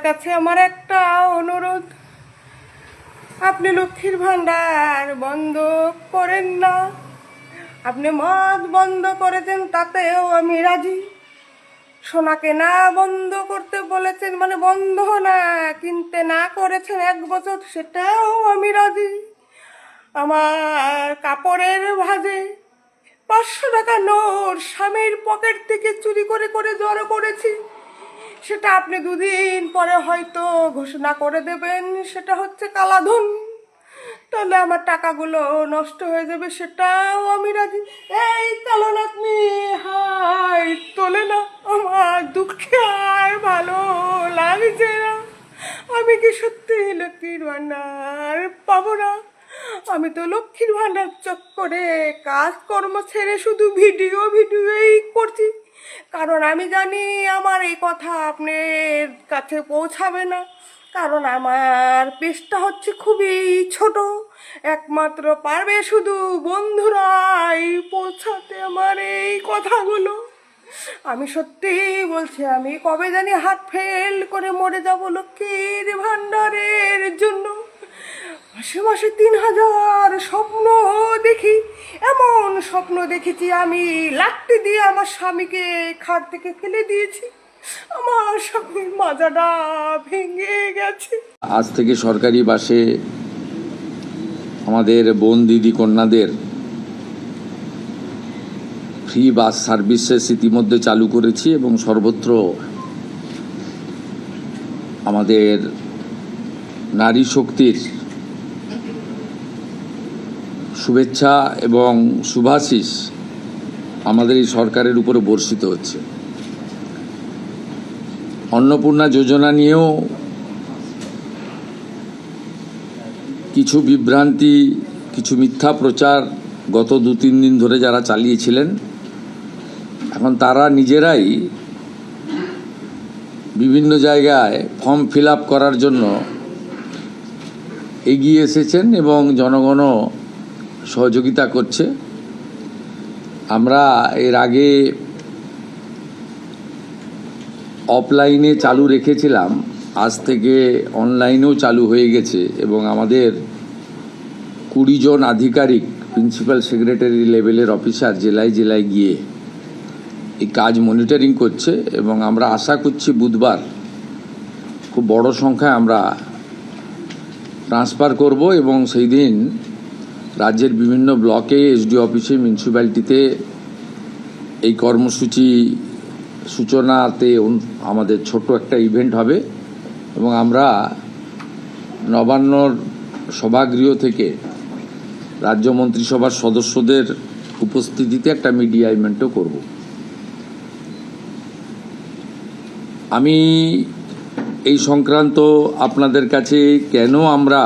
কাছে আমার একটা অনুরোধ, আপনি লক্ষ্মীর ভান্ডার বন্ধ করেন না। আপনি মদ বন্ধ করেছেন, তাতেও আমি রাজি। সোনা কেনা বন্ধ করতে বলেছেন, মানে বন্ধ না, কিনতে না করেছেন 1 বছর, সেটাও আমি রাজি। আমার কাপড়ের ভাঁজে 500 টাকা নোট স্বামীর পকেট থেকে চুরি করে করে জড়ো করেছি, সেটা আপনি 2 দিন পরে হয়তো ঘোষণা করে দেবেন সেটা হচ্ছে কালাধন। তাহলে আমার টাকাগুলো নষ্ট হয়ে যাবে, সেটাও আমি রাজি। এই কালো নাতনি, হাই তোলে না, আমার দুঃখে আর ভালো লাগছে না। আমি কি সত্যি লক্ষ্মীর ভান্ডার পাবো না? আমি তো লক্ষ্মীর ভান্ডার চক্করে কাজকর্ম ছেড়ে শুধু ভিডিওই করছি, কারণ আমি জানি আমার এই কথা আপনার কাছে পৌঁছাবে না। কারণ আমার পেজটা হচ্ছে খুবই ছোট, একমাত্র পারবে শুধু বন্ধুরাই পৌঁছাতে আমার এই কথাগুলো। আমি সত্যি বলছি, আমি কবে জানি হার্ট ফেল করে মরে যাব লক্ষ্মীর ভান্ডারের জন্য। মাসে মাসে 3,000 স্বপ্ন দেখি, এমন স্বপ্ন দেখেছি আমি লাঠি দিয়ে আমার স্বামীকে খাট থেকে ফেলে দিয়েছি, আমার স্বামীর মাজাটা ভেঙে গেছে। আজ থেকে সরকারি বাসে আমাদের বোন দিদি কন্যাদের ফ্রি বাস সার্ভিসেস ইতিমধ্যে চালু করেছি এবং সর্বত্র আমাদের নারী শক্তির শুভেচ্ছা এবং শুভাশিস আমাদের এই সরকারের উপরে বর্ষিত হচ্ছে। অন্নপূর্ণা যোজনা নিয়েও কিছু বিভ্রান্তি, কিছু মিথ্যা প্রচার গত 2-3 দিন ধরে যারা চালিয়েছিলেন, এখন তারা নিজেরাই বিভিন্ন জায়গায় ফর্ম ফিল আপ করার জন্য এগিয়ে এসেছেন এবং জনগণও সহযোগিতা করছে। আমরা এর আগে অফলাইনে চালু রেখেছিলাম, আজ থেকে অনলাইনেও চালু হয়ে গেছে এবং আমাদের 20 জন আধিকারিক প্রিন্সিপাল সেক্রেটারি লেভেলের অফিসার জেলায় জেলায় গিয়ে এই কাজ মনিটরিং করছে এবং আমরা আশা করছি বুধবার খুব বড় সংখ্যায় আমরা ট্রান্সফার করব এবং সেই দিন রাজ্যের বিভিন্ন ব্লকে, এসডি অফিসে, মিউনিসিপ্যালিটিতে এই কর্মসূচি সূচনাতে আমাদের ছোট একটা ইভেন্ট হবে এবং আমরা নবান্নর সভাগৃহ থেকে রাজ্য মন্ত্রিসভার সদস্যদের উপস্থিতিতে একটা মিডিয়া ইভেন্টও করব। আমি এই সংক্রান্ত আপনাদের কাছে কেন আমরা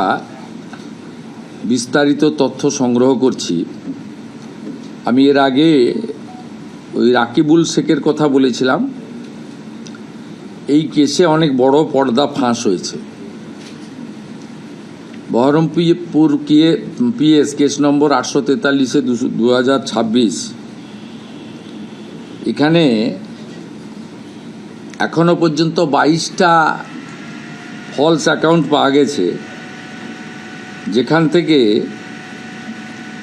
বিস্তারিত তথ্য সংগ্রহ করছি, আমি এর আগে ওই রাকিবুল শেখের কথা বলেছিলাম। এই কেসে অনেক বড় পর্দা ফাঁস হয়েছে। বহরমপুর পিএস কেস নম্বর 843/2026, এখানে এখনো পর্যন্ত 22টা ফলস অ্যাকাউন্ট পাওয়া গেছে, যেখান থেকে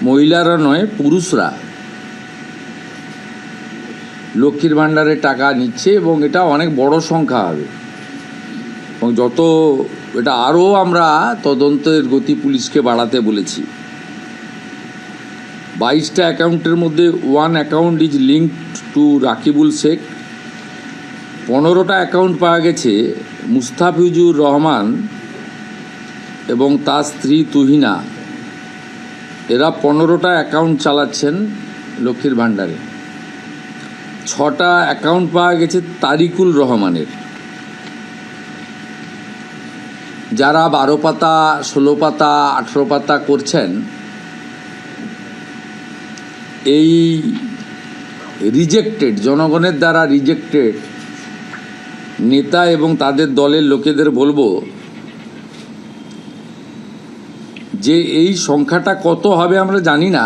মহিলারা নয় পুরুষরা লক্ষ্মীর ভাণ্ডারে টাকা নিচ্ছে এবং এটা অনেক বড় সংখ্যা হবে এবং যত এটা আরও আমরা তদন্তের গতি পুলিশকে বাড়াতে বলেছি। 22টা অ্যাকাউন্টের মধ্যে 1 account is linked to Rakibul Sheikh. 15টা অ্যাকাউন্ট পাওয়া গেছে মুস্তাফিজুর রহমান এবং তার স্ত্রী তুহিনা, এরা 15টা অ্যাকাউন্ট চালাচ্ছেন লক্ষ্মীর ভাণ্ডারে। 6টা অ্যাকাউন্ট পাওয়া গেছে তারিকুল রহমানের, যারা 12 পাতা, 16 পাতা, 18 পাতা করছেন। এই রিজেক্টেড, জনগণের দ্বারা রিজেক্টেড নেতা এবং তাদের দলের লোকেদের বলবো যে এই সংখ্যাটা কত হবে আমরা জানি না,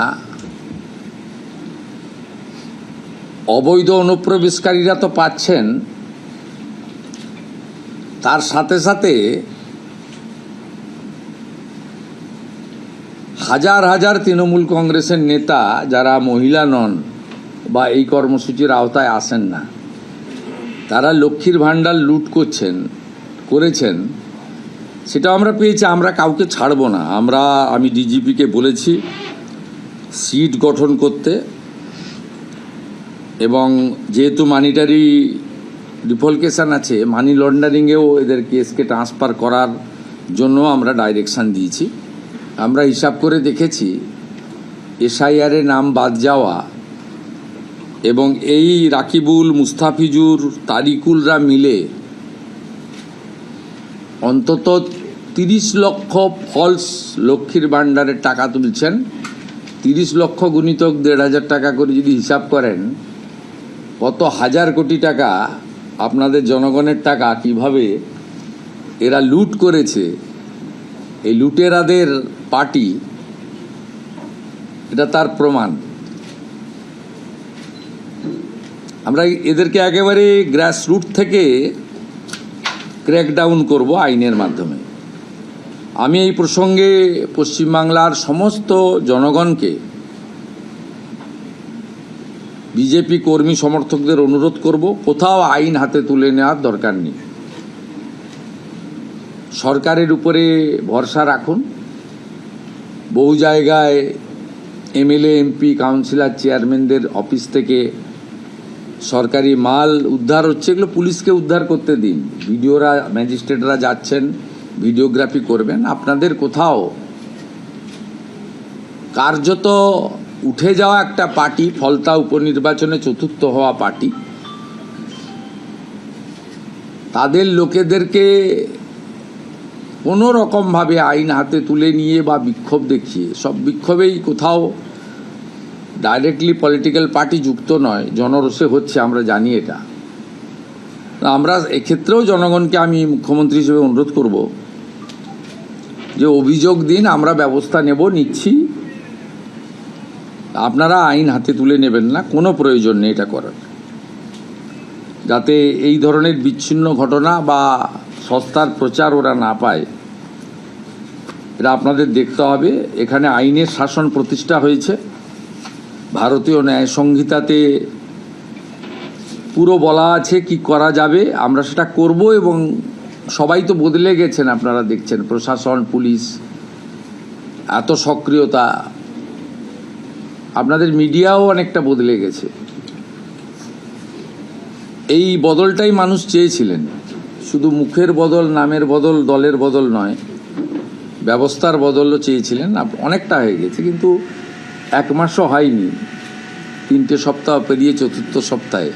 অবৈধ অনুপ্রবেশকারীরা তো পাচ্ছেন, তার সাথে সাথে হাজার হাজার তৃণমূল কংগ্রেসের নেতা যারা মহিলা নন বা এই কর্মসূচির আওতায় আসেন না, তারা লক্ষ্মীর ভাণ্ডার লুট করেছেন, সেটাও আমরা পেয়েছি। আমরা কাউকে ছাড়বো না। আমি ডিজিপিকে বলেছি সিট গঠন করতে, এবং যেহেতু মানিটারি ডিফলকেশন আছে, মানি লন্ডারিংয়েও এদের কেসকে ট্রান্সফার করার জন্য আমরা ডাইরেকশান দিয়েছি। আমরা হিসাব করে দেখেছি এসআইআরে নাম বাদ যাওয়া এবং এই রাকিবুল, মুস্তাফিজুর, তারিকুলরা মিলে অন্তত 30 লক্ষ ফলস লক্ষ্মীর ভাণ্ডারের টাকা তুলছেন। 30 লক্ষ গুণিতক 1,500 টাকা করে যদি হিসাব করেন, কত হাজার কোটি টাকা আপনাদের জনগণের টাকা কিভাবে এরা লুট করেছে। এই লুটেরাদের পার্টি, এটা তার প্রমাণ। আমরা এদেরকে একেবারে গ্রাসরুট থেকে ক্র্যাকডাউন করব আইনের মাধ্যমে। আমি এই প্রসঙ্গে পশ্চিমবাংলার সমস্ত জনগণকে, বিজেপি কর্মী সমর্থকদের অনুরোধ করব, কোথাও আইন হাতে তুলে নেওয়ার দরকার নেই। সরকারের উপরে ভরসা রাখুন। বহু জায়গায় এমএলএ, এমপি, কাউন্সিলর, চেয়ারম্যানদের অফিস থেকে সরকারি মাল উদ্ধার হচ্ছে, এগুলো পুলিশকে উদ্ধার করতে দিন। ভিডিওরা, ম্যাজিস্ট্রেটরা যাচ্ছেন, ভিডিওগ্রাফি করবেন। আপনাদের কোথাও কার্যত উঠে যাওয়া একটা পার্টি, ফলতা উপনির্বাচনে চতুর্থ হওয়া পার্টি, তাদের লোকেদেরকে কোনো রকমভাবে আইন হাতে তুলে নিয়ে বা বিক্ষোভ দেখিয়ে, সব বিক্ষোভেই কোথাও ডাইরেক্টলি পলিটিক্যাল পার্টি যুক্ত নয়, জনরোষে হচ্ছে, আমরা জানি এটা। আমরা এক্ষেত্রেও জনগণকে আমি মুখ্যমন্ত্রী হিসেবে অনুরোধ করব যে অভিযোগ দিন, আমরা ব্যবস্থা নিচ্ছি। আপনারা আইন হাতে তুলে নেবেন না, কোনো প্রয়োজন নেই এটা করার। যাতে এই ধরনের বিচ্ছিন্ন ঘটনা বা সস্তার প্রচার ওরা না পায়, এটা আপনাদের দেখতে হবে। এখানে আইনের শাসন প্রতিষ্ঠা হয়েছে। ভারতীয় ন্যায় সংহিতাতে পুরো বলা আছে কি করা যাবে, আমরা সেটা করব। এবং সবাই তো বদলে গেছেন, আপনারা দেখছেন, প্রশাসন, পুলিশ, এত সক্রিয়তা। আপনাদের মিডিয়াও অনেকটা বদলে গেছে। এই বদলটাই মানুষ চেয়েছিলেন। শুধু মুখের বদল, নামের বদল, দলের বদল নয়, ব্যবস্থার বদলও চেয়েছিলেন। অনেকটা হয়ে গেছে, কিন্তু 1 মাসও হয়নি, 3টে সপ্তাহ পেরিয়ে 4র্থ সপ্তাহে